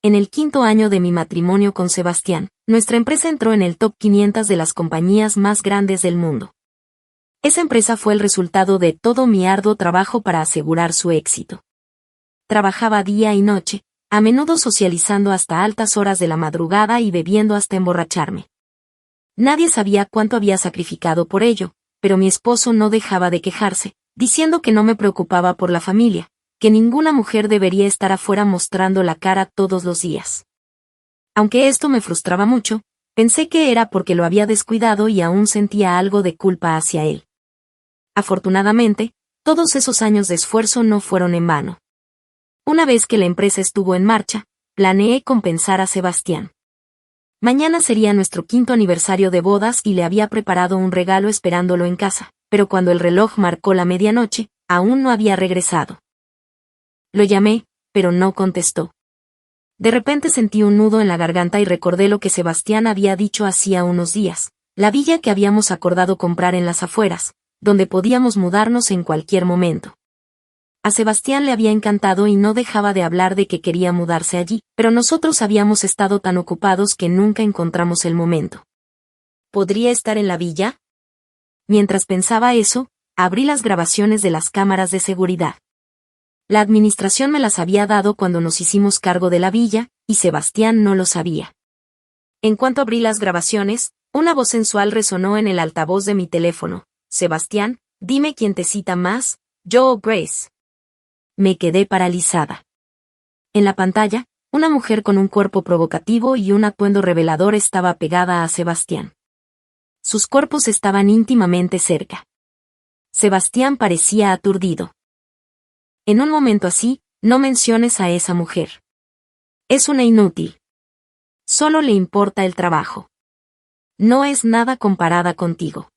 En el 5º año de mi matrimonio con Sebastián, nuestra empresa entró en el top 500 de las compañías más grandes del mundo. Esa empresa fue el resultado de todo mi arduo trabajo para asegurar su éxito. Trabajaba día y noche, a menudo socializando hasta altas horas de la madrugada y bebiendo hasta emborracharme. Nadie sabía cuánto había sacrificado por ello, pero mi esposo no dejaba de quejarse, diciendo que no me preocupaba por la familia, que ninguna mujer debería estar afuera mostrando la cara todos los días. Aunque esto me frustraba mucho, pensé que era porque lo había descuidado y aún sentía algo de culpa hacia él. Afortunadamente, todos esos años de esfuerzo no fueron en vano. Una vez que la empresa estuvo en marcha, planeé compensar a Sebastián. Mañana sería nuestro 5º aniversario de bodas y le había preparado un regalo esperándolo en casa, pero cuando el reloj marcó la medianoche, aún no había regresado. Lo llamé, pero no contestó. De repente sentí un nudo en la garganta y recordé lo que Sebastián había dicho hacía unos días, la villa que habíamos acordado comprar en las afueras, donde podíamos mudarnos en cualquier momento. A Sebastián le había encantado y no dejaba de hablar de que quería mudarse allí, pero nosotros habíamos estado tan ocupados que nunca encontramos el momento. ¿Podría estar en la villa? Mientras pensaba eso, abrí las grabaciones de las cámaras de seguridad. La administración me las había dado cuando nos hicimos cargo de la villa, y Sebastián no lo sabía. En cuanto abrí las grabaciones, una voz sensual resonó en el altavoz de mi teléfono. Sebastián, dime quién te cita más, yo o Grace. Me quedé paralizada. En la pantalla, una mujer con un cuerpo provocativo y un atuendo revelador estaba pegada a Sebastián. Sus cuerpos estaban íntimamente cerca. Sebastián parecía aturdido. En un momento así, no menciones a esa mujer. Es una inútil. Solo le importa el trabajo. No es nada comparada contigo.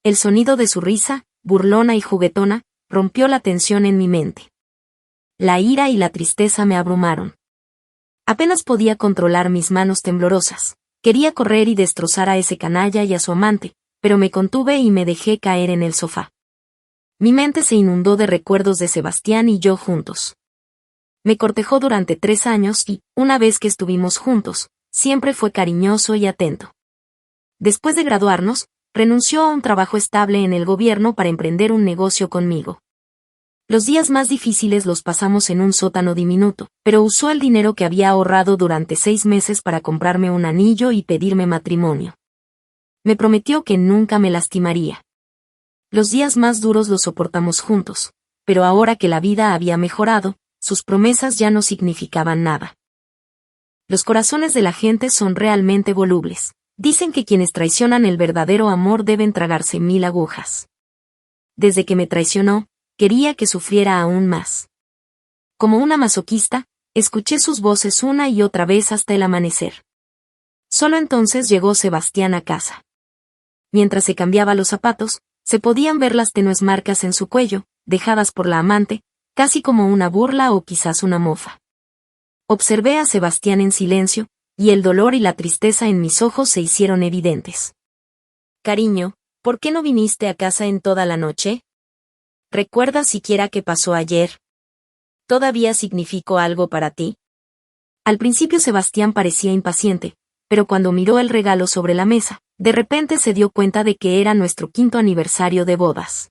El sonido de su risa, burlona y juguetona, rompió la tensión en mi mente. La ira y la tristeza me abrumaron. Apenas podía controlar mis manos temblorosas. Quería correr y destrozar a ese canalla y a su amante, pero me contuve y me dejé caer en el sofá. Mi mente se inundó de recuerdos de Sebastián y yo juntos. Me cortejó durante 3 años y, una vez que estuvimos juntos, siempre fue cariñoso y atento. Después de graduarnos, renunció a un trabajo estable en el gobierno para emprender un negocio conmigo. Los días más difíciles los pasamos en un sótano diminuto, pero usó el dinero que había ahorrado durante 6 meses para comprarme un anillo y pedirme matrimonio. Me prometió que nunca me lastimaría. Los días más duros los soportamos juntos, pero ahora que la vida había mejorado, sus promesas ya no significaban nada. Los corazones de la gente son realmente volubles. Dicen que quienes traicionan el verdadero amor deben tragarse 1000 agujas. Desde que me traicionó, quería que sufriera aún más. Como una masoquista, escuché sus voces una y otra vez hasta el amanecer. Solo entonces llegó Sebastián a casa. Mientras se cambiaba los zapatos, se podían ver las tenues marcas en su cuello, dejadas por la amante, casi como una burla o quizás una mofa. Observé a Sebastián en silencio, y el dolor y la tristeza en mis ojos se hicieron evidentes. Cariño, ¿por qué no viniste a casa en toda la noche? ¿Recuerdas siquiera qué pasó ayer? ¿Todavía significó algo para ti? Al principio Sebastián parecía impaciente, pero cuando miró el regalo sobre la mesa, de repente se dio cuenta de que era nuestro 5º aniversario de bodas.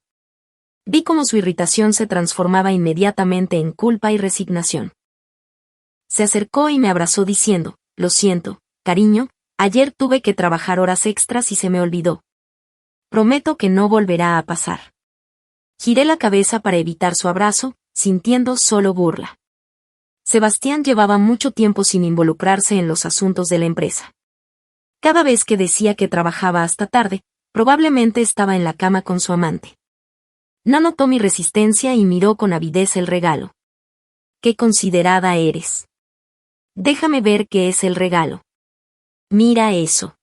Vi cómo su irritación se transformaba inmediatamente en culpa y resignación. Se acercó y me abrazó diciendo, lo siento, cariño, ayer tuve que trabajar horas extras y se me olvidó. Prometo que no volverá a pasar. Giré la cabeza para evitar su abrazo, sintiendo solo burla. Sebastián llevaba mucho tiempo sin involucrarse en los asuntos de la empresa. Cada vez que decía que trabajaba hasta tarde, probablemente estaba en la cama con su amante. No notó mi resistencia y miró con avidez el regalo. ¡Qué considerada eres! Déjame ver qué es el regalo. Mira eso.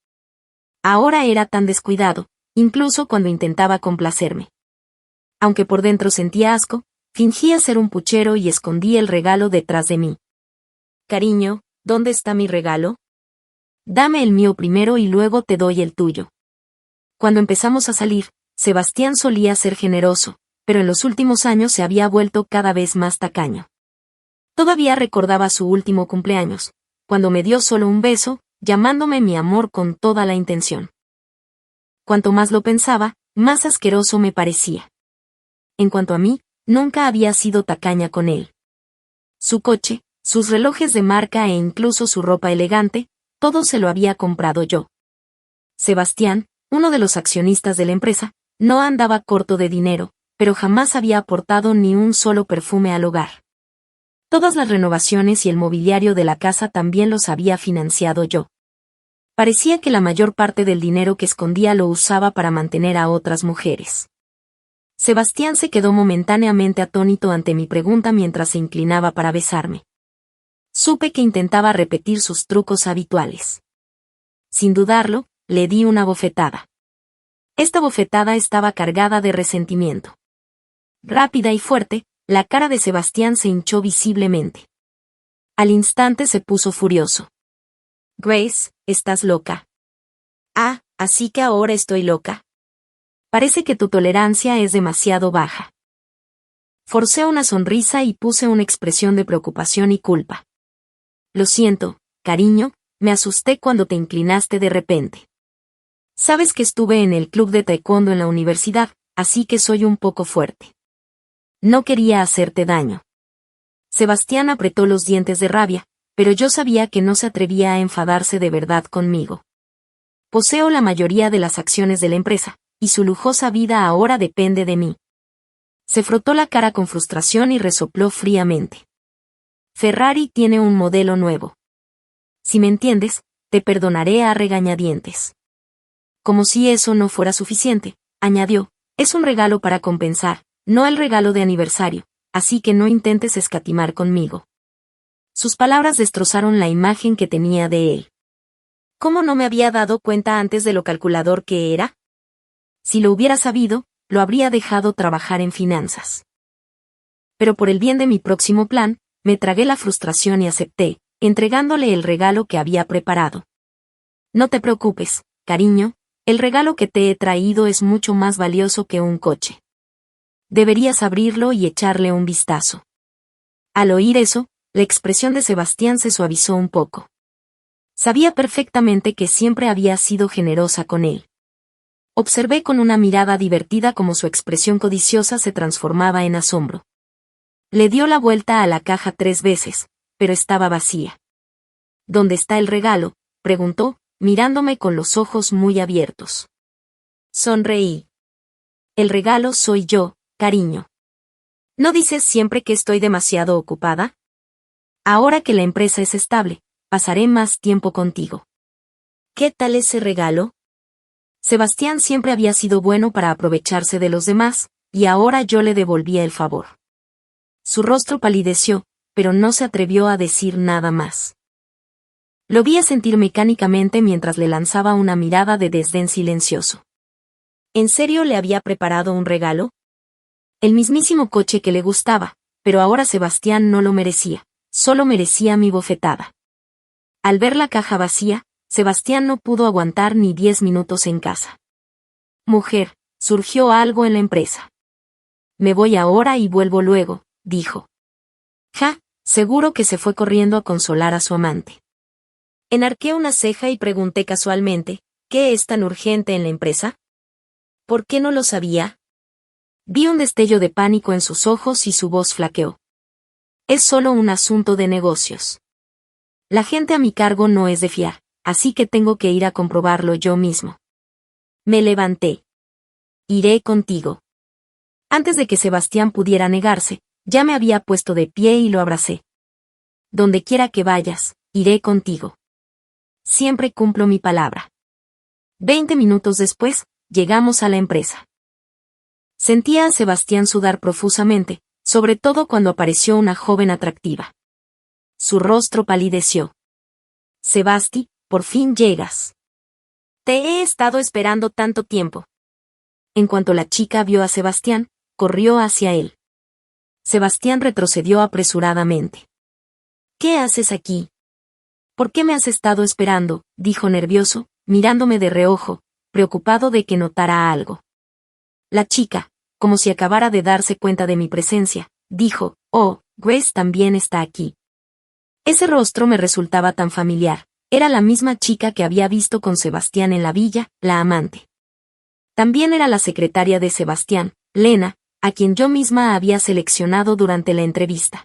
Ahora era tan descuidado, incluso cuando intentaba complacerme. Aunque por dentro sentía asco, fingía ser un puchero y escondí el regalo detrás de mí. Cariño, ¿dónde está mi regalo? Dame el mío primero y luego te doy el tuyo. Cuando empezamos a salir, Sebastián solía ser generoso, pero en los últimos años se había vuelto cada vez más tacaño. Todavía recordaba su último cumpleaños, cuando me dio solo un beso, llamándome mi amor con toda la intención. Cuanto más lo pensaba, más asqueroso me parecía. En cuanto a mí, nunca había sido tacaña con él. Su coche, sus relojes de marca e incluso su ropa elegante, todo se lo había comprado yo. Sebastián, uno de los accionistas de la empresa, no andaba corto de dinero, pero jamás había aportado ni un solo perfume al hogar. Todas las renovaciones y el mobiliario de la casa también los había financiado yo. Parecía que la mayor parte del dinero que escondía lo usaba para mantener a otras mujeres. Sebastián se quedó momentáneamente atónito ante mi pregunta mientras se inclinaba para besarme. Supe que intentaba repetir sus trucos habituales. Sin dudarlo, le di una bofetada. Esta bofetada estaba cargada de resentimiento. Rápida y fuerte, la cara de Sebastián se hinchó visiblemente. Al instante se puso furioso. Grace, ¿estás loca? Ah, así que ahora estoy loca. Parece que tu tolerancia es demasiado baja. Forcé una sonrisa y puse una expresión de preocupación y culpa. Lo siento, cariño, me asusté cuando te inclinaste de repente. Sabes que estuve en el club de taekwondo en la universidad, así que soy un poco fuerte. No quería hacerte daño. Sebastián apretó los dientes de rabia, pero yo sabía que no se atrevía a enfadarse de verdad conmigo. Poseo la mayoría de las acciones de la empresa, y su lujosa vida ahora depende de mí. Se frotó la cara con frustración y resopló fríamente. Ferrari tiene un modelo nuevo. Si me entiendes, te perdonaré a regañadientes. Como si eso no fuera suficiente, añadió, es un regalo para compensar, no el regalo de aniversario, así que no intentes escatimar conmigo. Sus palabras destrozaron la imagen que tenía de él. ¿Cómo no me había dado cuenta antes de lo calculador que era? Si lo hubiera sabido, lo habría dejado trabajar en finanzas. Pero por el bien de mi próximo plan, me tragué la frustración y acepté, entregándole el regalo que había preparado. No te preocupes, cariño, el regalo que te he traído es mucho más valioso que un coche. Deberías abrirlo y echarle un vistazo. Al oír eso, la expresión de Sebastián se suavizó un poco. Sabía perfectamente que siempre había sido generosa con él. Observé con una mirada divertida cómo su expresión codiciosa se transformaba en asombro. Le dio la vuelta a la caja 3 veces, pero estaba vacía. ¿Dónde está el regalo?, preguntó, mirándome con los ojos muy abiertos. Sonreí. El regalo soy yo, cariño. ¿No dices siempre que estoy demasiado ocupada? Ahora que la empresa es estable, pasaré más tiempo contigo. ¿Qué tal ese regalo? Sebastián siempre había sido bueno para aprovecharse de los demás, y ahora yo le devolvía el favor. Su rostro palideció, pero no se atrevió a decir nada más. Lo vi asentir mecánicamente mientras le lanzaba una mirada de desdén silencioso. ¿En serio le había preparado un regalo? El mismísimo coche que le gustaba, pero ahora Sebastián no lo merecía, solo merecía mi bofetada. Al ver la caja vacía, Sebastián no pudo aguantar ni 10 minutos en casa. Mujer, surgió algo en la empresa. Me voy ahora y vuelvo luego, dijo. Ja, seguro que se fue corriendo a consolar a su amante. Enarqué una ceja y pregunté casualmente, ¿qué es tan urgente en la empresa? ¿Por qué no lo sabía? Vi un destello de pánico en sus ojos y su voz flaqueó. Es solo un asunto de negocios. La gente a mi cargo no es de fiar, así que tengo que ir a comprobarlo yo mismo. Me levanté. Iré contigo. Antes de que Sebastián pudiera negarse, ya me había puesto de pie y lo abracé. Donde quiera que vayas, iré contigo. Siempre cumplo mi palabra. 20 minutos después, llegamos a la empresa. Sentía a Sebastián sudar profusamente, sobre todo cuando apareció una joven atractiva. Su rostro palideció. Sebasti, por fin llegas. Te he estado esperando tanto tiempo. En cuanto la chica vio a Sebastián, corrió hacia él. Sebastián retrocedió apresuradamente. ¿Qué haces aquí? ¿Por qué me has estado esperando?, dijo nervioso, mirándome de reojo, preocupado de que notara algo. La chica, como si acabara de darse cuenta de mi presencia, dijo, oh, Grace también está aquí. Ese rostro me resultaba tan familiar. Era la misma chica que había visto con Sebastián en la villa, la amante. También era la secretaria de Sebastián, Lena, a quien yo misma había seleccionado durante la entrevista.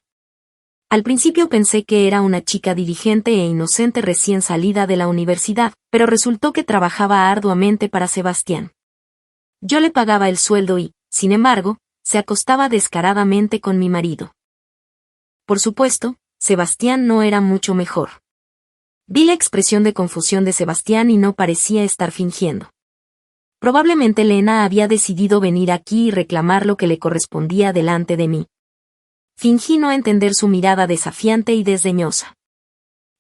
Al principio pensé que era una chica diligente e inocente recién salida de la universidad, pero resultó que trabajaba arduamente para Sebastián. Yo le pagaba el sueldo y, sin embargo, se acostaba descaradamente con mi marido. Por supuesto, Sebastián no era mucho mejor. Vi la expresión de confusión de Sebastián y no parecía estar fingiendo. Probablemente Lena había decidido venir aquí y reclamar lo que le correspondía delante de mí. Fingí no entender su mirada desafiante y desdeñosa.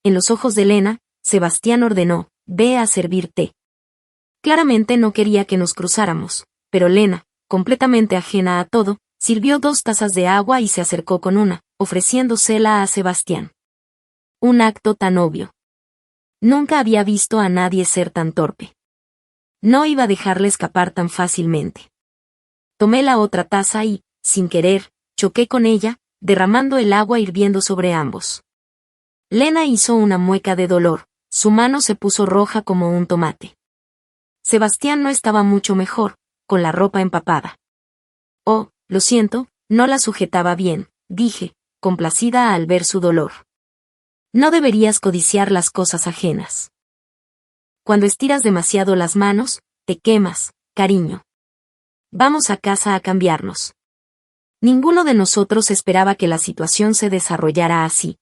En los ojos de Lena, Sebastián ordenó, «Ve a servir té». Claramente no quería que nos cruzáramos, pero Lena, completamente ajena a todo, sirvió 2 tazas de agua y se acercó con una, ofreciéndosela a Sebastián. Un acto tan obvio. Nunca había visto a nadie ser tan torpe. No iba a dejarle escapar tan fácilmente. Tomé la otra taza y, sin querer, choqué con ella, derramando el agua hirviendo sobre ambos. Lena hizo una mueca de dolor, su mano se puso roja como un tomate. Sebastián no estaba mucho mejor, con la ropa empapada. «Oh, lo siento, no la sujetaba bien», dije, complacida al ver su dolor. «No deberías codiciar las cosas ajenas. Cuando estiras demasiado las manos, te quemas, cariño. Vamos a casa a cambiarnos». Ninguno de nosotros esperaba que la situación se desarrollara así.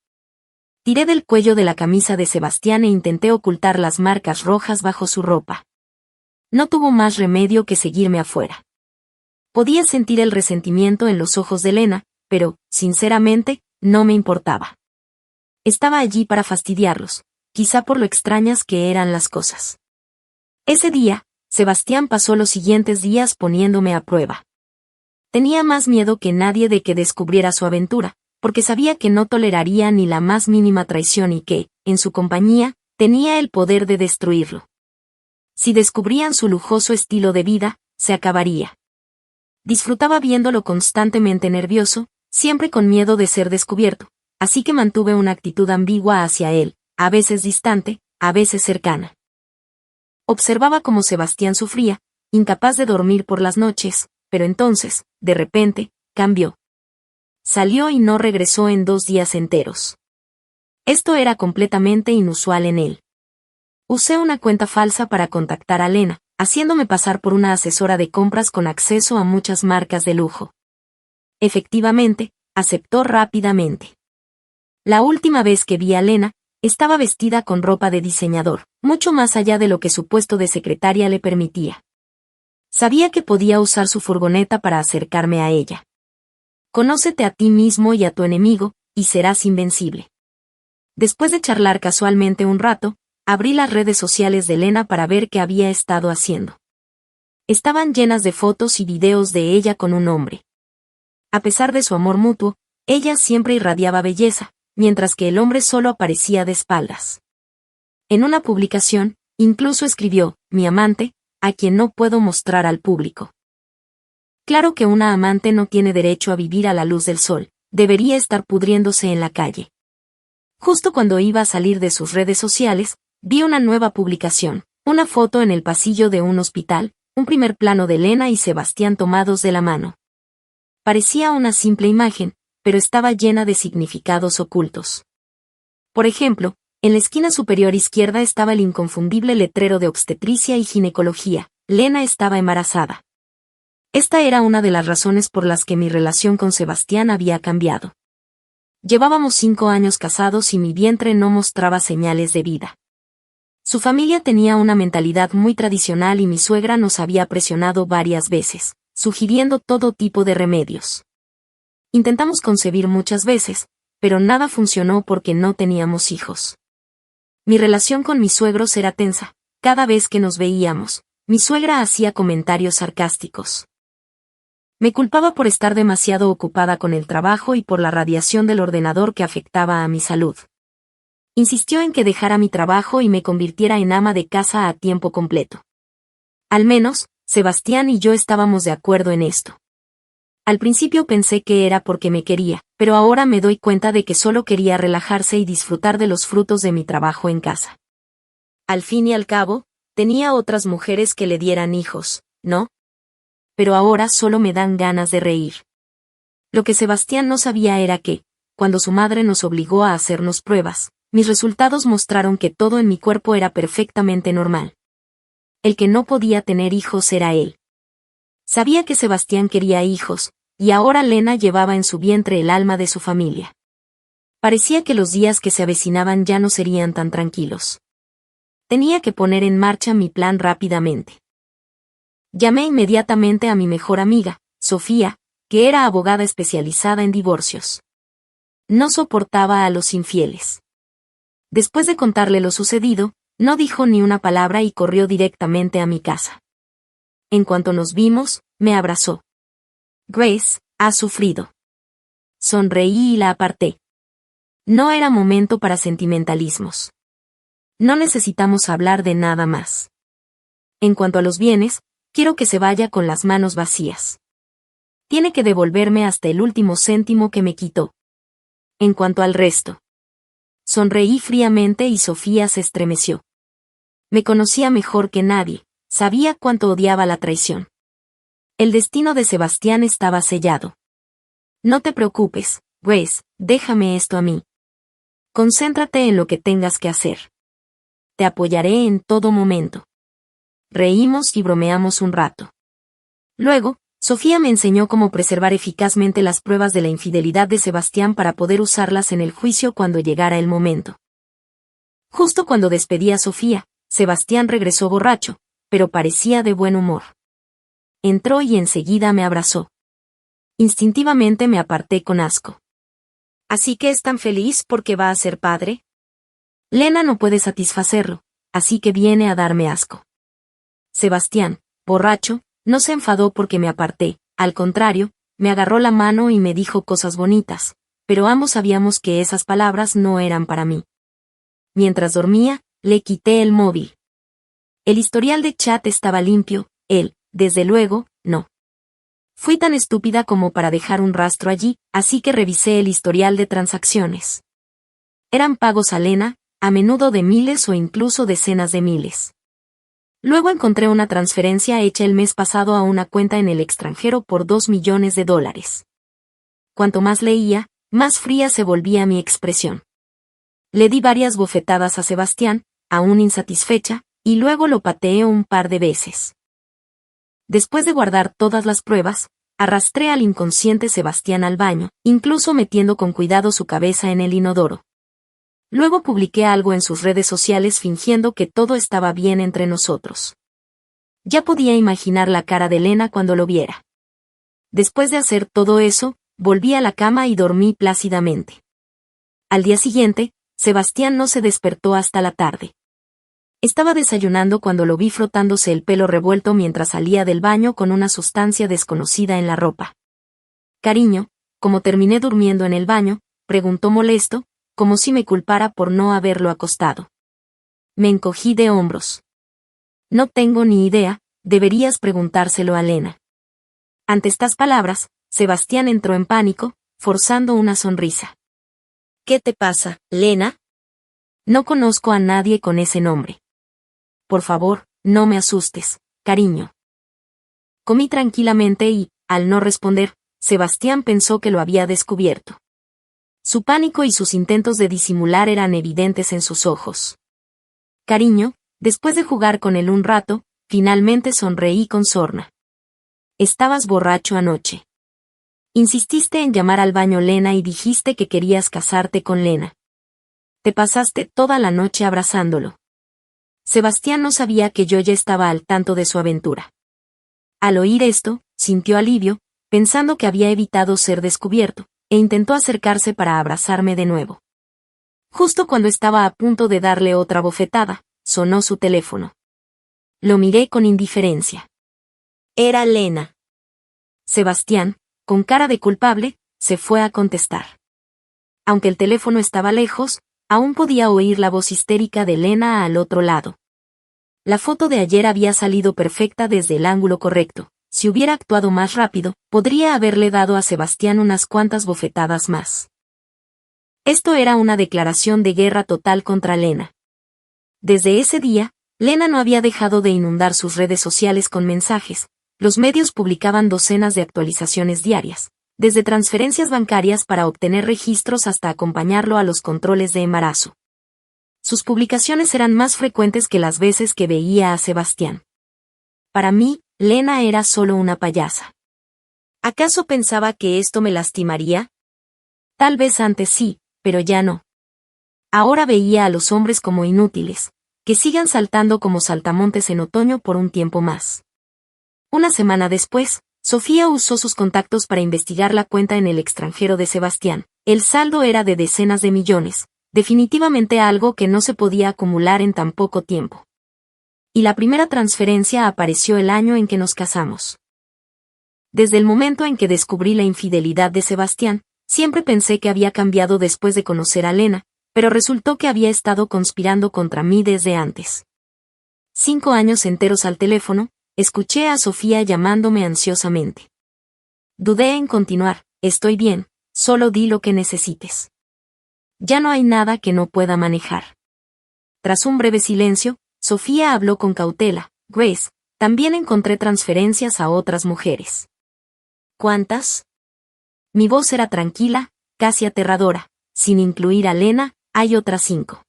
Tiré del cuello de la camisa de Sebastián e intenté ocultar las marcas rojas bajo su ropa. No tuvo más remedio que seguirme afuera. Podía sentir el resentimiento en los ojos de Lena, pero, sinceramente, no me importaba. Estaba allí para fastidiarlos, quizá por lo extrañas que eran las cosas. Ese día, Sebastián pasó los siguientes días poniéndome a prueba. Tenía más miedo que nadie de que descubriera su aventura, porque sabía que no toleraría ni la más mínima traición y que, en su compañía, tenía el poder de destruirlo. Si descubrían su lujoso estilo de vida, se acabaría. Disfrutaba viéndolo constantemente nervioso, siempre con miedo de ser descubierto, así que mantuve una actitud ambigua hacia él, a veces distante, a veces cercana. Observaba cómo Sebastián sufría, incapaz de dormir por las noches, pero entonces, de repente, cambió. Salió y no regresó en 2 días enteros. Esto era completamente inusual en él. Usé una cuenta falsa para contactar a Lena, haciéndome pasar por una asesora de compras con acceso a muchas marcas de lujo. Efectivamente, aceptó rápidamente. La última vez que vi a Lena, estaba vestida con ropa de diseñador, mucho más allá de lo que su puesto de secretaria le permitía. Sabía que podía usar su furgoneta para acercarme a ella. Conócete a ti mismo y a tu enemigo, y serás invencible. Después de charlar casualmente un rato, abrí las redes sociales de Lena para ver qué había estado haciendo. Estaban llenas de fotos y videos de ella con un hombre. A pesar de su amor mutuo, ella siempre irradiaba belleza, mientras que el hombre solo aparecía de espaldas. En una publicación, incluso escribió, «Mi amante, a quien no puedo mostrar al público». Claro que una amante no tiene derecho a vivir a la luz del sol, debería estar pudriéndose en la calle. Justo cuando iba a salir de sus redes sociales, vi una nueva publicación, una foto en el pasillo de un hospital, un primer plano de Lena y Sebastián tomados de la mano. Parecía una simple imagen, pero estaba llena de significados ocultos. Por ejemplo, en la esquina superior izquierda estaba el inconfundible letrero de obstetricia y ginecología, Lena estaba embarazada. Esta era una de las razones por las que mi relación con Sebastián había cambiado. Llevábamos 5 años casados y mi vientre no mostraba señales de vida. Su familia tenía una mentalidad muy tradicional y mi suegra nos había presionado varias veces, sugiriendo todo tipo de remedios. Intentamos concebir muchas veces, pero nada funcionó porque no teníamos hijos. Mi relación con mis suegros era tensa. Cada vez que nos veíamos, mi suegra hacía comentarios sarcásticos. Me culpaba por estar demasiado ocupada con el trabajo y por la radiación del ordenador que afectaba a mi salud. Insistió en que dejara mi trabajo y me convirtiera en ama de casa a tiempo completo. Al menos, Sebastián y yo estábamos de acuerdo en esto. Al principio pensé que era porque me quería, pero ahora me doy cuenta de que solo quería relajarse y disfrutar de los frutos de mi trabajo en casa. Al fin y al cabo, tenía otras mujeres que le dieran hijos, ¿no? Pero ahora solo me dan ganas de reír. Lo que Sebastián no sabía era que, cuando su madre nos obligó a hacernos pruebas, mis resultados mostraron que todo en mi cuerpo era perfectamente normal. El que no podía tener hijos era él. Sabía que Sebastián quería hijos, y ahora Lena llevaba en su vientre el alma de su familia. Parecía que los días que se avecinaban ya no serían tan tranquilos. Tenía que poner en marcha mi plan rápidamente. Llamé inmediatamente a mi mejor amiga, Sofía, que era abogada especializada en divorcios. No soportaba a los infieles. Después de contarle lo sucedido, no dijo ni una palabra y corrió directamente a mi casa. En cuanto nos vimos, me abrazó. Grace, has sufrido. Sonreí y la aparté. No era momento para sentimentalismos. No necesitamos hablar de nada más. En cuanto a los bienes, quiero que se vaya con las manos vacías. Tiene que devolverme hasta el último céntimo que me quitó. En cuanto al resto. Sonreí fríamente y Sofía se estremeció. Me conocía mejor que nadie, sabía cuánto odiaba la traición. El destino de Sebastián estaba sellado. No te preocupes, Grace, déjame esto a mí. Concéntrate en lo que tengas que hacer. Te apoyaré en todo momento. Reímos y bromeamos un rato. Luego, Sofía me enseñó cómo preservar eficazmente las pruebas de la infidelidad de Sebastián para poder usarlas en el juicio cuando llegara el momento. Justo cuando despedí a Sofía, Sebastián regresó borracho, pero parecía de buen humor. Entró y enseguida me abrazó. Instintivamente me aparté con asco. ¿Así que es tan feliz porque va a ser padre? Lena no puede satisfacerlo, así que viene a darme asco. Sebastián, borracho, no se enfadó porque me aparté, al contrario, me agarró la mano y me dijo cosas bonitas, pero ambos sabíamos que esas palabras no eran para mí. Mientras dormía, le quité el móvil. El historial de chat estaba limpio, él, desde luego, no. Fui tan estúpida como para dejar un rastro allí, así que revisé el historial de transacciones. Eran pagos a Lena, a menudo de miles o incluso decenas de miles. Luego encontré una transferencia hecha el mes pasado a una cuenta en el extranjero por $2 millones. Cuanto más leía, más fría se volvía mi expresión. Le di varias bofetadas a Sebastián, aún insatisfecha, y luego lo pateé un par de veces. Después de guardar todas las pruebas, arrastré al inconsciente Sebastián al baño, incluso metiendo con cuidado su cabeza en el inodoro. Luego publiqué algo en sus redes sociales fingiendo que todo estaba bien entre nosotros. Ya podía imaginar la cara de Lena cuando lo viera. Después de hacer todo eso, volví a la cama y dormí plácidamente. Al día siguiente, Sebastián no se despertó hasta la tarde. Estaba desayunando cuando lo vi frotándose el pelo revuelto mientras salía del baño con una sustancia desconocida en la ropa. Cariño, como terminé durmiendo en el baño, preguntó molesto, como si me culpara por no haberlo acostado. Me encogí de hombros. No tengo ni idea, deberías preguntárselo a Lena. Ante estas palabras, Sebastián entró en pánico, forzando una sonrisa. ¿Qué te pasa, Lena? No conozco a nadie con ese nombre. Por favor, no me asustes, cariño. Comí tranquilamente y, al no responder, Sebastián pensó que lo había descubierto. Su pánico y sus intentos de disimular eran evidentes en sus ojos. Cariño, después de jugar con él un rato, finalmente sonreí con sorna. Estabas borracho anoche. Insististe en llamar al baño Lena y dijiste que querías casarte con Lena. Te pasaste toda la noche abrazándolo. Sebastián no sabía que yo ya estaba al tanto de su aventura. Al oír esto, sintió alivio, pensando que había evitado ser descubierto, e intentó acercarse para abrazarme de nuevo. Justo cuando estaba a punto de darle otra bofetada, sonó su teléfono. Lo miré con indiferencia. Era Lena. Sebastián, con cara de culpable, se fue a contestar. Aunque el teléfono estaba lejos, aún podía oír la voz histérica de Lena al otro lado. La foto de ayer había salido perfecta desde el ángulo correcto, Si hubiera actuado más rápido, podría haberle dado a Sebastián unas cuantas bofetadas más. Esto era una declaración de guerra total contra Lena. Desde ese día, Lena no había dejado de inundar sus redes sociales con mensajes. Los medios publicaban docenas de actualizaciones diarias, desde transferencias bancarias para obtener registros hasta acompañarlo a los controles de embarazo. Sus publicaciones eran más frecuentes que las veces que veía a Sebastián. Para mí, Lena era solo una payasa. ¿Acaso pensaba que esto me lastimaría? Tal vez antes sí, pero ya no. Ahora veía a los hombres como inútiles, que sigan saltando como saltamontes en otoño por un tiempo más. Una semana después, Sofía usó sus contactos para investigar la cuenta en el extranjero de Sebastián. El saldo era de decenas de millones, definitivamente algo que no se podía acumular en tan poco tiempo. Y la primera transferencia apareció el año en que nos casamos. Desde el momento en que descubrí la infidelidad de Sebastián, siempre pensé que había cambiado después de conocer a Lena, pero resultó que había estado conspirando contra mí desde antes. 5 años enteros al teléfono, escuché a Sofía llamándome ansiosamente. Dudé en continuar, estoy bien, solo di lo que necesites. Ya no hay nada que no pueda manejar. Tras un breve silencio, Sofía habló con cautela. Grace, también encontré transferencias a otras mujeres. ¿Cuántas? Mi voz era tranquila, casi aterradora. Sin incluir a Lena, hay otras 5.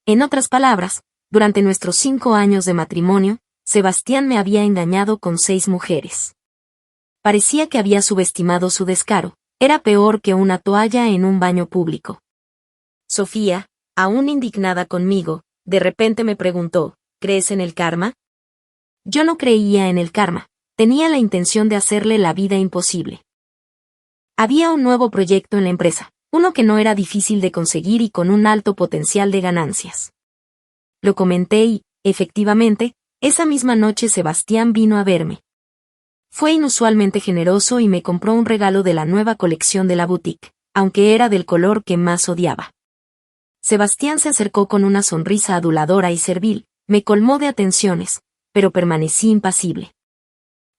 En otras palabras, durante nuestros 5 años de matrimonio, Sebastián me había engañado con 6 mujeres. Parecía que había subestimado su descaro. Era peor que una toalla en un baño público. Sofía, aún indignada conmigo, de repente me preguntó, ¿crees en el karma? Yo no creía en el karma. Tenía la intención de hacerle la vida imposible. Había un nuevo proyecto en la empresa, uno que no era difícil de conseguir y con un alto potencial de ganancias. Lo comenté y, efectivamente, esa misma noche Sebastián vino a verme. Fue inusualmente generoso y me compró un regalo de la nueva colección de la boutique, aunque era del color que más odiaba. Sebastián se acercó con una sonrisa aduladora y servil, me colmó de atenciones, pero permanecí impasible.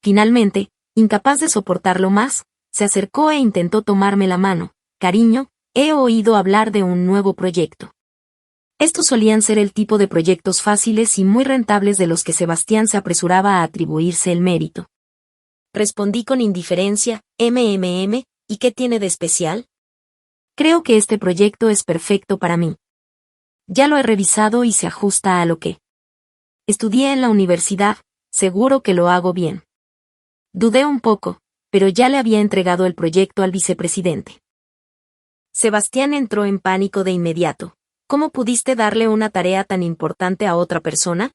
Finalmente, incapaz de soportarlo más, se acercó e intentó tomarme la mano. Cariño, he oído hablar de un nuevo proyecto. Estos solían ser el tipo de proyectos fáciles y muy rentables de los que Sebastián se apresuraba a atribuirse el mérito. Respondí con indiferencia, ¿y qué tiene de especial? Creo que este proyecto es perfecto para mí. Ya lo he revisado y se ajusta a lo que estudié en la universidad, seguro que lo hago bien. Dudé un poco, pero ya le había entregado el proyecto al vicepresidente. Sebastián entró en pánico de inmediato. ¿Cómo pudiste darle una tarea tan importante a otra persona?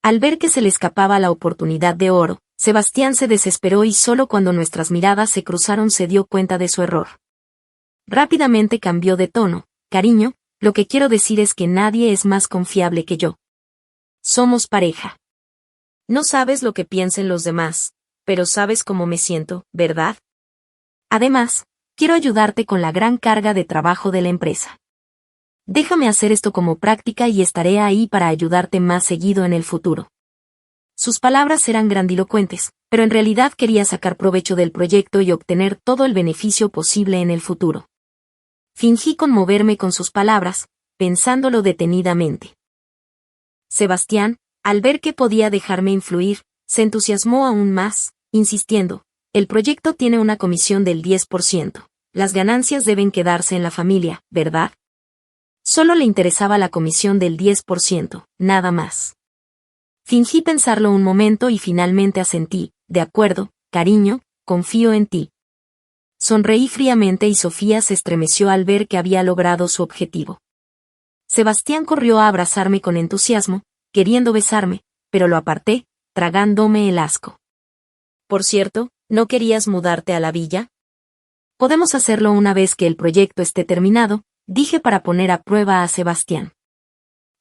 Al ver que se le escapaba la oportunidad de oro, Sebastián se desesperó y solo cuando nuestras miradas se cruzaron se dio cuenta de su error. Rápidamente cambió de tono. Cariño, lo que quiero decir es que nadie es más confiable que yo. Somos pareja. No sabes lo que piensen los demás, pero sabes cómo me siento, ¿verdad? Además, quiero ayudarte con la gran carga de trabajo de la empresa. Déjame hacer esto como práctica y estaré ahí para ayudarte más seguido en el futuro. Sus palabras eran grandilocuentes, pero en realidad quería sacar provecho del proyecto y obtener todo el beneficio posible en el futuro. Fingí conmoverme con sus palabras, pensándolo detenidamente. Sebastián, al ver que podía dejarme influir, se entusiasmó aún más, insistiendo, el proyecto tiene una comisión del 10%. Las ganancias deben quedarse en la familia, ¿verdad? Solo le interesaba la comisión del 10%, nada más. Fingí pensarlo un momento y finalmente asentí, de acuerdo, cariño, confío en ti. Sonreí fríamente y Sofía se estremeció al ver que había logrado su objetivo. Sebastián corrió a abrazarme con entusiasmo, queriendo besarme, pero lo aparté, tragándome el asco. Por cierto, ¿no querías mudarte a la villa? Podemos hacerlo una vez que el proyecto esté terminado, dije para poner a prueba a Sebastián.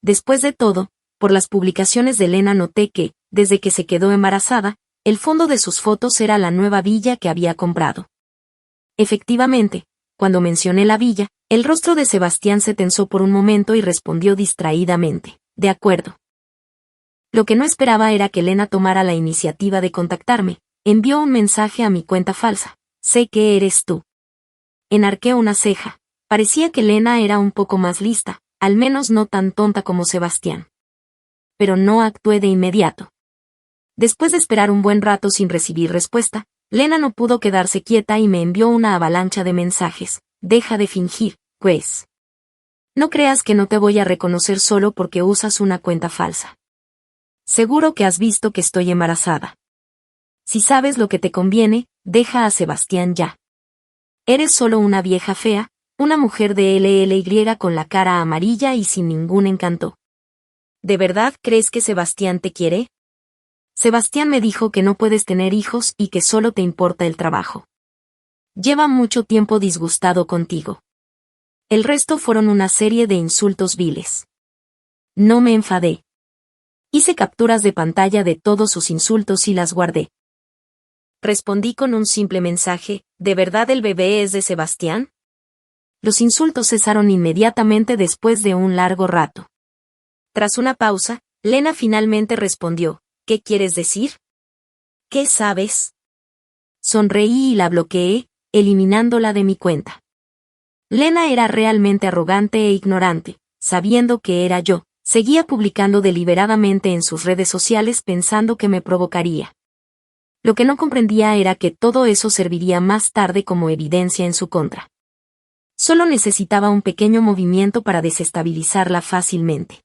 Después de todo, por las publicaciones de Lena noté que, desde que se quedó embarazada, el fondo de sus fotos era la nueva villa que había comprado. Efectivamente, cuando mencioné la villa, el rostro de Sebastián se tensó por un momento y respondió distraídamente, de acuerdo. Lo que no esperaba era que Lena tomara la iniciativa de contactarme, Envió un mensaje a mi cuenta falsa. Sé que eres tú. Enarqué una ceja. Parecía que Lena era un poco más lista, al menos no tan tonta como Sebastián. Pero no actué de inmediato. Después de esperar un buen rato sin recibir respuesta, Lena no pudo quedarse quieta y me envió una avalancha de mensajes. Deja de fingir, Grace. No creas que no te voy a reconocer solo porque usas una cuenta falsa. Seguro que has visto que estoy embarazada. Si sabes lo que te conviene, deja a Sebastián ya. Eres solo una vieja fea, una mujer de LLY con la cara amarilla y sin ningún encanto. ¿De verdad crees que Sebastián te quiere? Sebastián me dijo que no puedes tener hijos y que solo te importa el trabajo. Lleva mucho tiempo disgustado contigo. El resto fueron una serie de insultos viles. No me enfadé. Hice capturas de pantalla de todos sus insultos y las guardé. Respondí con un simple mensaje, ¿de verdad el bebé es de Sebastián? Los insultos cesaron inmediatamente después de un largo rato. Tras una pausa, Lena finalmente respondió, ¿qué quieres decir? ¿Qué sabes? Sonreí y la bloqueé, eliminándola de mi cuenta. Lena era realmente arrogante e ignorante, sabiendo que era yo, seguía publicando deliberadamente en sus redes sociales pensando que me provocaría. Lo que no comprendía era que todo eso serviría más tarde como evidencia en su contra. Solo necesitaba un pequeño movimiento para desestabilizarla fácilmente.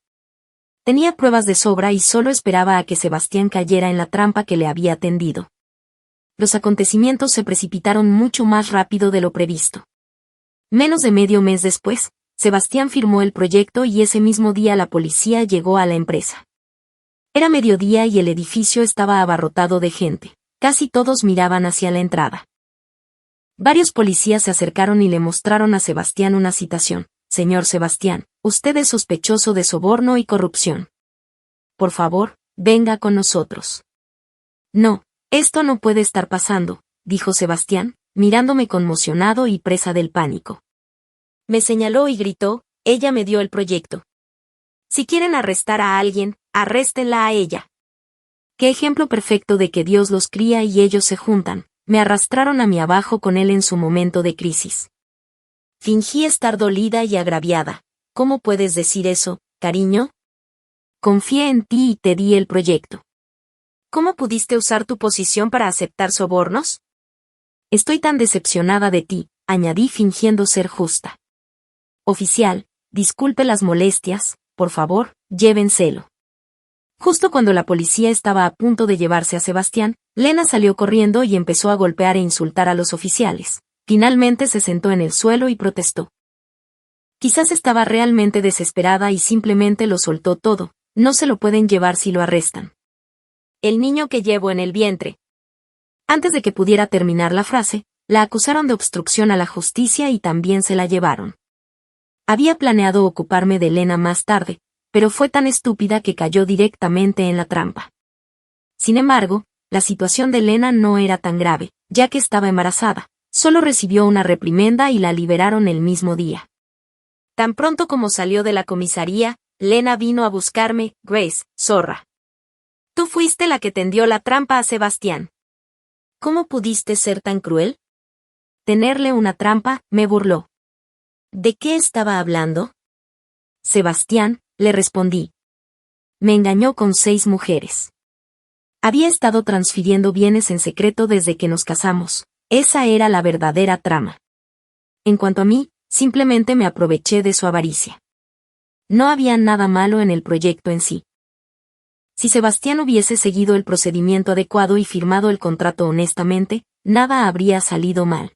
Tenía pruebas de sobra y solo esperaba a que Sebastián cayera en la trampa que le había tendido. Los acontecimientos se precipitaron mucho más rápido de lo previsto. Menos de medio mes después, Sebastián firmó el proyecto y ese mismo día la policía llegó a la empresa. Era mediodía y el edificio estaba abarrotado de gente. Casi todos miraban hacia la entrada. Varios policías se acercaron y le mostraron a Sebastián una citación. Señor Sebastián, usted es sospechoso de soborno y corrupción. Por favor, venga con nosotros. No, esto no puede estar pasando, dijo Sebastián, mirándome conmocionado y presa del pánico. Me señaló y gritó, ella me dio el proyecto. Si quieren arrestar a alguien, arréstenla a ella. Qué ejemplo perfecto de que Dios los cría y ellos se juntan. Me arrastraron a mí abajo con él en su momento de crisis. Fingí estar dolida y agraviada. ¿Cómo puedes decir eso, cariño? Confié en ti y te di el proyecto. ¿Cómo pudiste usar tu posición para aceptar sobornos? Estoy tan decepcionada de ti, añadí fingiendo ser justa. Oficial, disculpe las molestias, por favor, llévenselo. Justo cuando la policía estaba a punto de llevarse a Sebastián, Lena salió corriendo y empezó a golpear e insultar a los oficiales. Finalmente se sentó en el suelo y protestó. Quizás estaba realmente desesperada y simplemente lo soltó todo. No se lo pueden llevar si lo arrestan. El niño que llevo en el vientre. Antes de que pudiera terminar la frase, la acusaron de obstrucción a la justicia y también se la llevaron. Había planeado ocuparme de Lena más tarde, pero fue tan estúpida que cayó directamente en la trampa. Sin embargo, la situación de Lena no era tan grave, ya que estaba embarazada. Solo recibió una reprimenda y la liberaron el mismo día. Tan pronto como salió de la comisaría, Lena vino a buscarme, Grace, zorra. Tú fuiste la que tendió la trampa a Sebastián. ¿Cómo pudiste ser tan cruel? Tenerle una trampa, me burló. ¿De qué estaba hablando? Sebastián, le respondí. Me engañó con 6 mujeres. Había estado transfiriendo bienes en secreto desde que nos casamos. Esa era la verdadera trama. En cuanto a mí, simplemente me aproveché de su avaricia. No había nada malo en el proyecto en sí. Si Sebastián hubiese seguido el procedimiento adecuado y firmado el contrato honestamente, nada habría salido mal.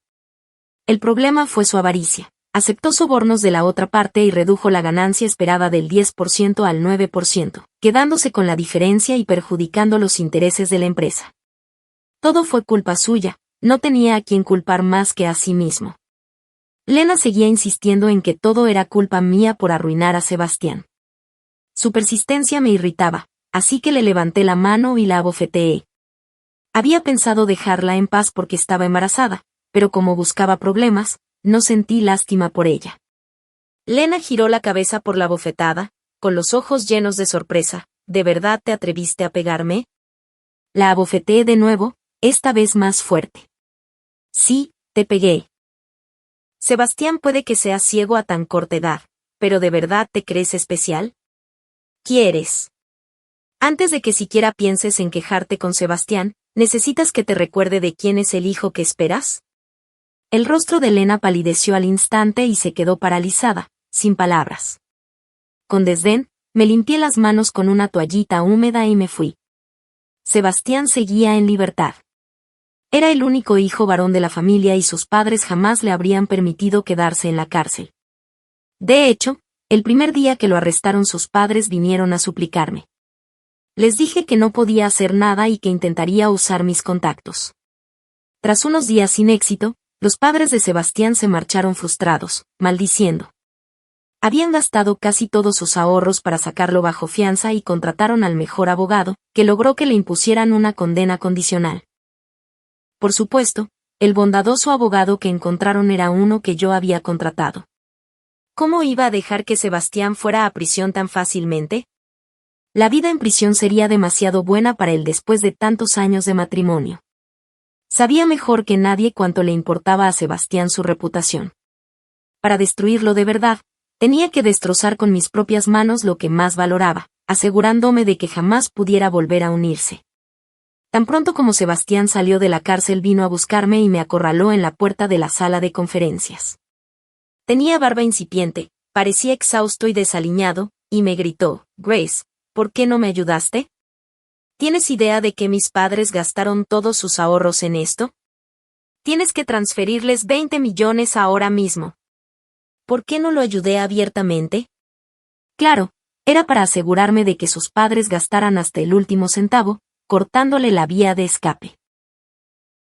El problema fue su avaricia. Aceptó sobornos de la otra parte y redujo la ganancia esperada del 10% al 9%, quedándose con la diferencia y perjudicando los intereses de la empresa. Todo fue culpa suya, no tenía a quien culpar más que a sí mismo. Lena seguía insistiendo en que todo era culpa mía por arruinar a Sebastián. Su persistencia me irritaba, así que le levanté la mano y la abofeteé. Había pensado dejarla en paz porque estaba embarazada, pero como buscaba problemas, no sentí lástima por ella. Lena giró la cabeza por la bofetada, con los ojos llenos de sorpresa. ¿De verdad te atreviste a pegarme? La abofeteé de nuevo, esta vez más fuerte. Sí, te pegué. Sebastián, puede que seas ciego a tan corta edad, pero ¿de verdad te crees especial? ¿Quieres? Antes de que siquiera pienses en quejarte con Sebastián, ¿necesitas que te recuerde de quién es el hijo que esperas? El rostro de Elena palideció al instante y se quedó paralizada, sin palabras. Con desdén, me limpié las manos con una toallita húmeda y me fui. Sebastián seguía en libertad. Era el único hijo varón de la familia y sus padres jamás le habrían permitido quedarse en la cárcel. De hecho, el primer día que lo arrestaron sus padres vinieron a suplicarme. Les dije que no podía hacer nada y que intentaría usar mis contactos. Tras unos días sin éxito, los padres de Sebastián se marcharon frustrados, maldiciendo. Habían gastado casi todos sus ahorros para sacarlo bajo fianza y contrataron al mejor abogado, que logró que le impusieran una condena condicional. Por supuesto, el bondadoso abogado que encontraron era uno que yo había contratado. ¿Cómo iba a dejar que Sebastián fuera a prisión tan fácilmente? La vida en prisión sería demasiado buena para él después de tantos años de matrimonio. Sabía mejor que nadie cuánto le importaba a Sebastián su reputación. Para destruirlo de verdad, tenía que destrozar con mis propias manos lo que más valoraba, asegurándome de que jamás pudiera volver a unirse. Tan pronto como Sebastián salió de la cárcel vino a buscarme y me acorraló en la puerta de la sala de conferencias. Tenía barba incipiente, parecía exhausto y desaliñado, y me gritó, Grace, ¿por qué no me ayudaste? ¿Tienes idea de que mis padres gastaron todos sus ahorros en esto? Tienes que transferirles 20 millones ahora mismo. ¿Por qué no lo ayudé abiertamente? Claro, era para asegurarme de que sus padres gastaran hasta el último centavo, cortándole la vía de escape.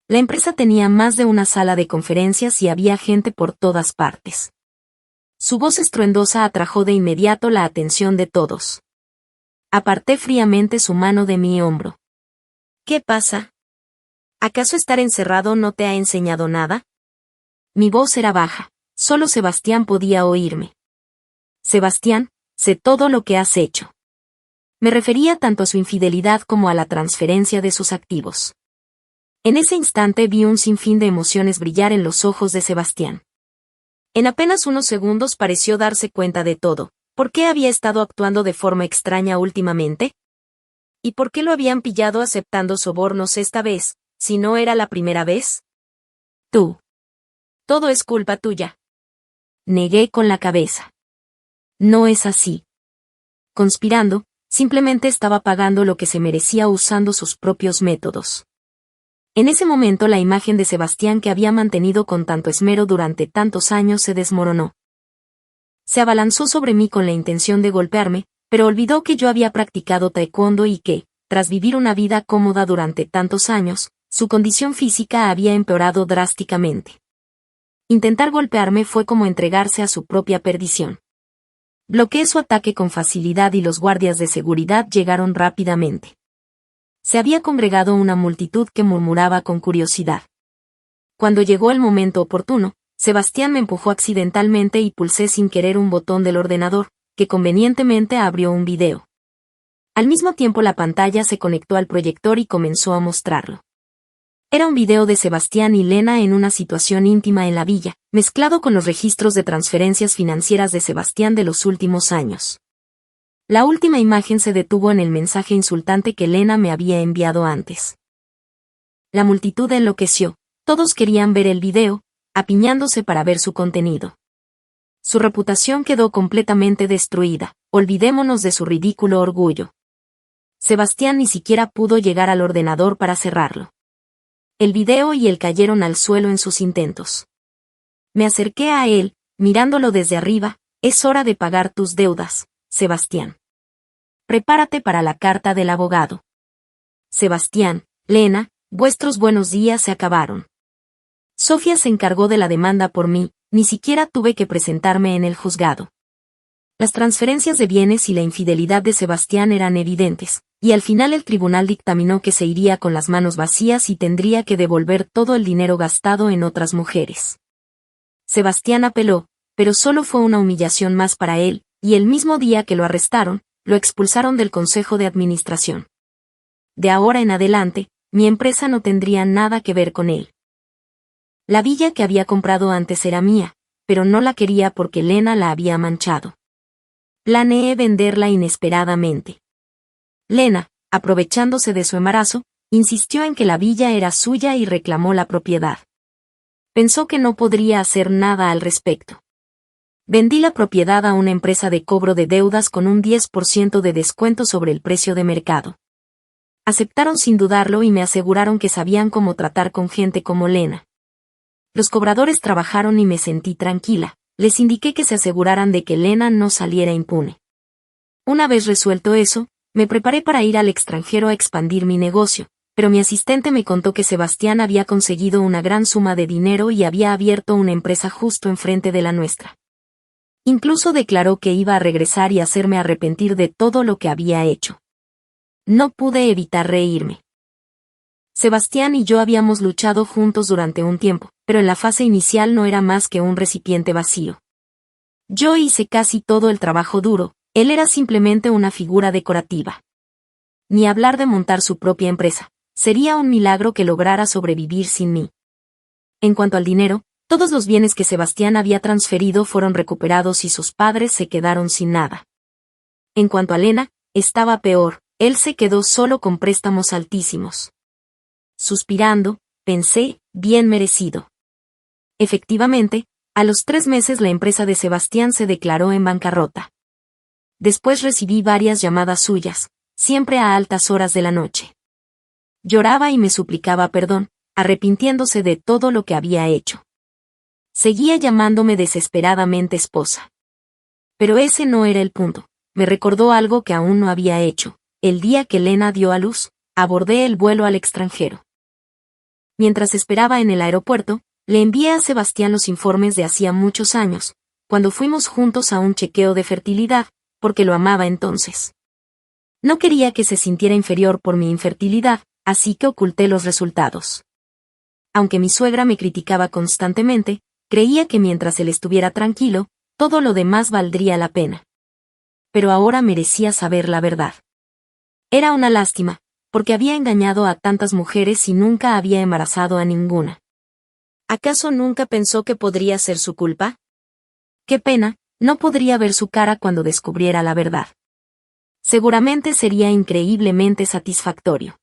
La empresa tenía más de una sala de conferencias y había gente por todas partes. Su voz estruendosa atrajo de inmediato la atención de todos. Aparté fríamente su mano de mi hombro. ¿Qué pasa? ¿Acaso estar encerrado no te ha enseñado nada? Mi voz era baja, solo Sebastián podía oírme. Sebastián, sé todo lo que has hecho. Me refería tanto a su infidelidad como a la transferencia de sus activos. En ese instante vi un sinfín de emociones brillar en los ojos de Sebastián. En apenas unos segundos pareció darse cuenta de todo. ¿Por qué había estado actuando de forma extraña últimamente? ¿Y por qué lo habían pillado aceptando sobornos esta vez, si no era la primera vez? Tú. Todo es culpa tuya. Negué con la cabeza. No es así. Conspirando, simplemente estaba pagando lo que se merecía usando sus propios métodos. En ese momento la imagen de Sebastián que había mantenido con tanto esmero durante tantos años se desmoronó. Se abalanzó sobre mí con la intención de golpearme, pero olvidó que yo había practicado taekwondo y que, tras vivir una vida cómoda durante tantos años, su condición física había empeorado drásticamente. Intentar golpearme fue como entregarse a su propia perdición. Bloqueé su ataque con facilidad y los guardias de seguridad llegaron rápidamente. Se había congregado una multitud que murmuraba con curiosidad. Cuando llegó el momento oportuno, Sebastián me empujó accidentalmente y pulsé sin querer un botón del ordenador, que convenientemente abrió un video. Al mismo tiempo la pantalla se conectó al proyector y comenzó a mostrarlo. Era un video de Sebastián y Lena en una situación íntima en la villa, mezclado con los registros de transferencias financieras de Sebastián de los últimos años. La última imagen se detuvo en el mensaje insultante que Lena me había enviado antes. La multitud enloqueció, todos querían ver el video, apiñándose para ver su contenido. Su reputación quedó completamente destruida, olvidémonos de su ridículo orgullo. Sebastián ni siquiera pudo llegar al ordenador para cerrarlo. El video y él cayeron al suelo en sus intentos. Me acerqué a él, mirándolo desde arriba, es hora de pagar tus deudas, Sebastián. Prepárate para la carta del abogado. Sebastián, Lena, vuestros buenos días se acabaron. Sofía se encargó de la demanda por mí, ni siquiera tuve que presentarme en el juzgado. Las transferencias de bienes y la infidelidad de Sebastián eran evidentes, y al final el tribunal dictaminó que se iría con las manos vacías y tendría que devolver todo el dinero gastado en otras mujeres. Sebastián apeló, pero solo fue una humillación más para él, y el mismo día que lo arrestaron, lo expulsaron del Consejo de Administración. De ahora en adelante, mi empresa no tendría nada que ver con él. La villa que había comprado antes era mía, pero no la quería porque Lena la había manchado. Planeé venderla inesperadamente. Lena, aprovechándose de su embarazo, insistió en que la villa era suya y reclamó la propiedad. Pensó que no podría hacer nada al respecto. Vendí la propiedad a una empresa de cobro de deudas con un 10% de descuento sobre el precio de mercado. Aceptaron sin dudarlo y me aseguraron que sabían cómo tratar con gente como Lena. Los cobradores trabajaron y me sentí tranquila. Les indiqué que se aseguraran de que Lena no saliera impune. Una vez resuelto eso, me preparé para ir al extranjero a expandir mi negocio, pero mi asistente me contó que Sebastián había conseguido una gran suma de dinero y había abierto una empresa justo enfrente de la nuestra. Incluso declaró que iba a regresar y hacerme arrepentir de todo lo que había hecho. No pude evitar reírme. Sebastián y yo habíamos luchado juntos durante un tiempo, pero en la fase inicial no era más que un recipiente vacío. Yo hice casi todo el trabajo duro, él era simplemente una figura decorativa. Ni hablar de montar su propia empresa, sería un milagro que lograra sobrevivir sin mí. En cuanto al dinero, todos los bienes que Sebastián había transferido fueron recuperados y sus padres se quedaron sin nada. En cuanto a Lena, estaba peor, él se quedó solo con préstamos altísimos. Suspirando, pensé, bien merecido. Efectivamente, a los 3 meses la empresa de Sebastián se declaró en bancarrota. Después recibí varias llamadas suyas, siempre a altas horas de la noche. Lloraba y me suplicaba perdón, arrepintiéndose de todo lo que había hecho. Seguía llamándome desesperadamente esposa. Pero ese no era el punto. Me recordó algo que aún no había hecho. El día que Lena dio a luz, abordé el vuelo al extranjero. Mientras esperaba en el aeropuerto, le envié a Sebastián los informes de hacía muchos años, cuando fuimos juntos a un chequeo de fertilidad, porque lo amaba entonces. No quería que se sintiera inferior por mi infertilidad, así que oculté los resultados. Aunque mi suegra me criticaba constantemente, creía que mientras él estuviera tranquilo, todo lo demás valdría la pena. Pero ahora merecía saber la verdad. Era una lástima, porque había engañado a tantas mujeres y nunca había embarazado a ninguna. ¿Acaso nunca pensó que podría ser su culpa? Qué pena, no podría ver su cara cuando descubriera la verdad. Seguramente sería increíblemente satisfactorio.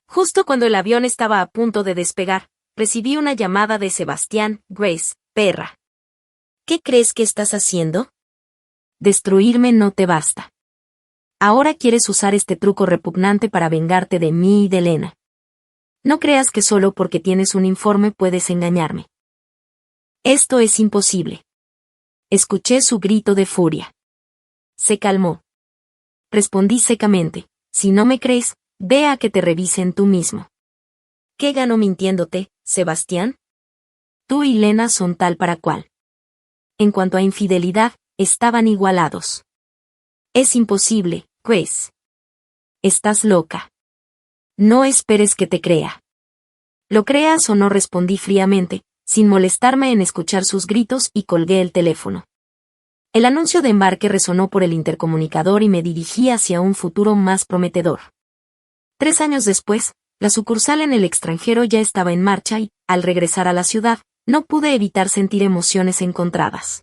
Justo cuando el avión estaba a punto de despegar, recibí una llamada de Sebastián. Grace, perra. ¿Qué crees que estás haciendo? Destruirme no te basta. Ahora quieres usar este truco repugnante para vengarte de mí y de Lena. No creas que solo porque tienes un informe puedes engañarme. Esto es imposible. Escuché su grito de furia. Se calmó. Respondí secamente, si no me crees, ve a que te revisen tú mismo. ¿Qué gano mintiéndote, Sebastián? Tú y Lena son tal para cual. En cuanto a infidelidad, estaban igualados. Es imposible, Grace. Estás loca. No esperes que te crea. Lo creas o no, respondí fríamente, sin molestarme en escuchar sus gritos, y colgué el teléfono. El anuncio de embarque resonó por el intercomunicador y me dirigí hacia un futuro más prometedor. 3 años después, la sucursal en el extranjero ya estaba en marcha y, al regresar a la ciudad, no pude evitar sentir emociones encontradas.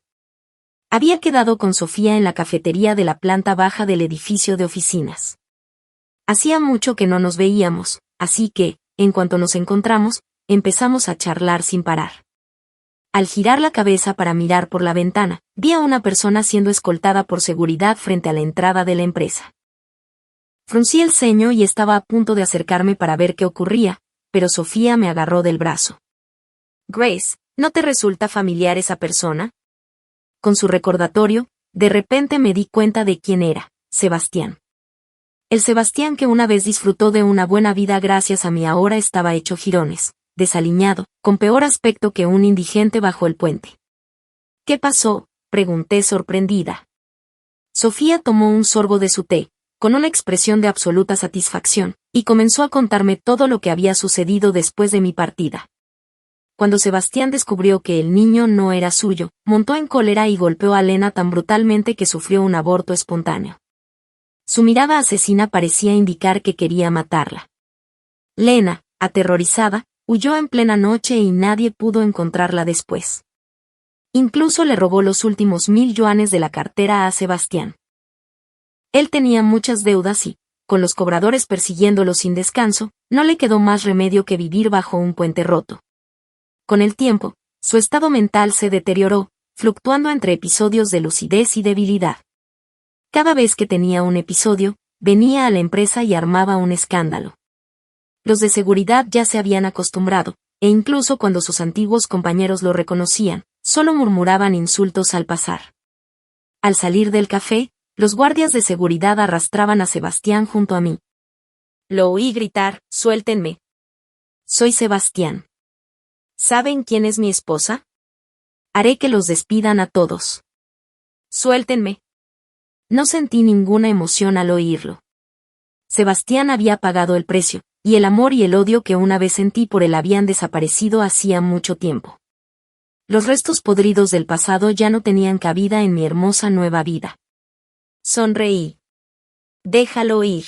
Había quedado con Sofía en la cafetería de la planta baja del edificio de oficinas. Hacía mucho que no nos veíamos, así que, en cuanto nos encontramos, empezamos a charlar sin parar. Al girar la cabeza para mirar por la ventana, vi a una persona siendo escoltada por seguridad frente a la entrada de la empresa. Fruncí el ceño y estaba a punto de acercarme para ver qué ocurría, pero Sofía me agarró del brazo. Grace, ¿no te resulta familiar esa persona? Con su recordatorio, de repente me di cuenta de quién era, Sebastián. El Sebastián que una vez disfrutó de una buena vida gracias a mí ahora estaba hecho jirones, desaliñado, con peor aspecto que un indigente bajo el puente. ¿Qué pasó?, pregunté sorprendida. Sofía tomó un sorbo de su té, con una expresión de absoluta satisfacción, y comenzó a contarme todo lo que había sucedido después de mi partida. Cuando Sebastián descubrió que el niño no era suyo, montó en cólera y golpeó a Lena tan brutalmente que sufrió un aborto espontáneo. Su mirada asesina parecía indicar que quería matarla. Lena, aterrorizada, huyó en plena noche y nadie pudo encontrarla después. Incluso le robó los últimos 1.000 yuanes de la cartera a Sebastián. Él tenía muchas deudas y, con los cobradores persiguiéndolo sin descanso, no le quedó más remedio que vivir bajo un puente roto. Con el tiempo, su estado mental se deterioró, fluctuando entre episodios de lucidez y debilidad. Cada vez que tenía un episodio, venía a la empresa y armaba un escándalo. Los de seguridad ya se habían acostumbrado, e incluso cuando sus antiguos compañeros lo reconocían, solo murmuraban insultos al pasar. Al salir del café, los guardias de seguridad arrastraban a Sebastián junto a mí. Lo oí gritar: «¡Suéltenme! Soy Sebastián. ¿Saben quién es mi esposa? Haré que los despidan a todos. ¡Suéltenme!». No sentí ninguna emoción al oírlo. Sebastián había pagado el precio, y el amor y el odio que una vez sentí por él habían desaparecido hacía mucho tiempo. Los restos podridos del pasado ya no tenían cabida en mi hermosa nueva vida. Sonreí. «Déjalo ir».